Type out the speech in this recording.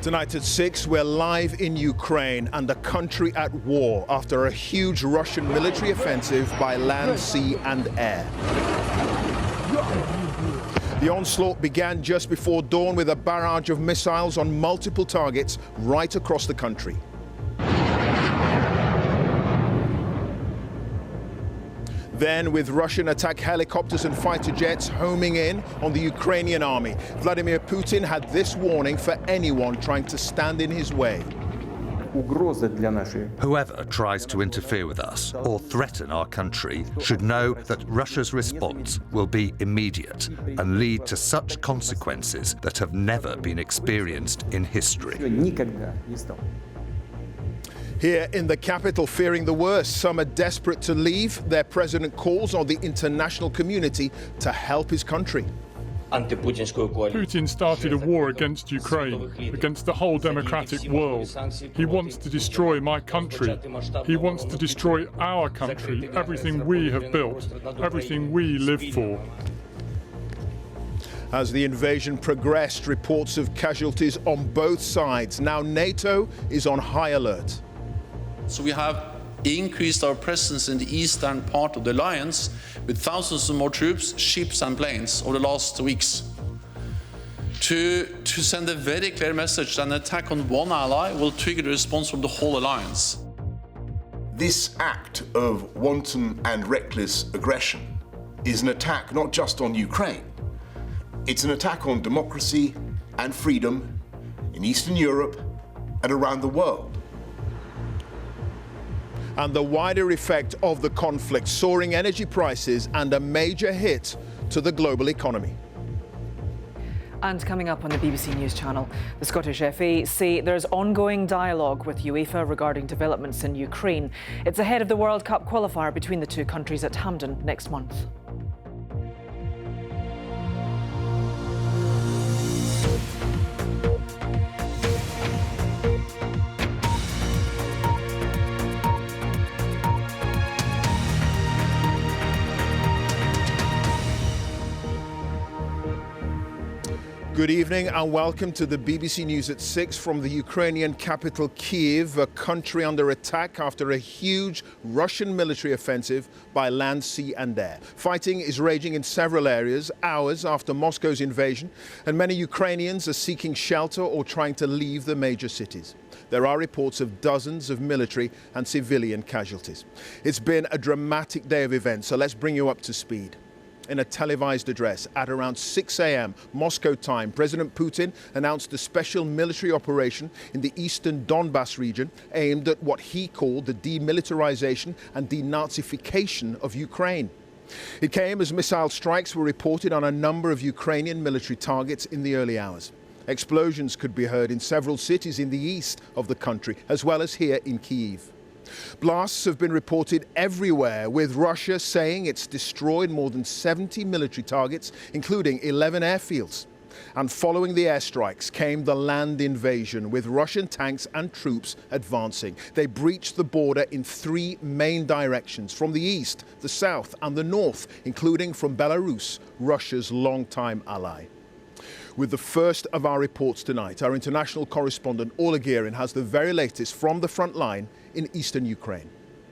Tonight at 6, we're live in Ukraine and the country at war after a huge Russian military offensive by land, sea and air. The onslaught began just before dawn with a barrage of missiles on multiple targets right across the country. Then, with Russian attack helicopters and fighter jets homing in on the Ukrainian army, Vladimir Putin had this warning for anyone trying to stand in his way. Whoever tries to interfere with us or threaten our country should know that Russia's response will be immediate and lead to such consequences that have never been experienced in history. Here in the capital, fearing the worst, some are desperate to leave. Their president calls on the international community to help his country. Putin started a war against Ukraine, against the whole democratic world. He wants to destroy my country. He wants to destroy our country, everything we have built, everything we live for. As the invasion progressed, reports of casualties on both sides. Now NATO is on high alert. So we have increased our presence in the eastern part of the alliance with thousands of more troops, ships and planes over the last weeks. To send a very clear message that an attack on one ally will trigger the response from the whole alliance. This act of wanton and reckless aggression is an attack not just on Ukraine. It's an attack on democracy and freedom in Eastern Europe and around the world. And the wider effect of the conflict, soaring energy prices and a major hit to the global economy. And coming up on the BBC News Channel, the Scottish FA say there's ongoing dialogue with UEFA regarding developments in Ukraine. It's ahead of the World Cup qualifier between the two countries at Hampden next month. Good evening and welcome to the BBC News at 6 from the Ukrainian capital Kyiv, a country under attack after a huge Russian military offensive by land, sea and air. Fighting is raging in several areas, hours after Moscow's invasion, and many Ukrainians are seeking shelter or trying to leave the major cities. There are reports of dozens of military and civilian casualties. It's been a dramatic day of events, so let's bring you up to speed. In a televised address at around 6 a.m. Moscow time, President Putin announced a special military operation in the eastern Donbas region aimed at what he called the demilitarization and denazification of Ukraine. It came as missile strikes were reported on a number of Ukrainian military targets in the early hours. Explosions could be heard in several cities in the east of the country, as well as here in Kyiv. Blasts have been reported everywhere, with Russia saying it's destroyed more than 70 military targets, including 11 airfields. And following the airstrikes came the land invasion, with Russian tanks and troops advancing. They breached the border in three main directions, from the east, the south and the north, including from Belarus, Russia's longtime ally. With the first of our reports tonight, our international correspondent Ola Gearin has the very latest from the front line in eastern Ukraine.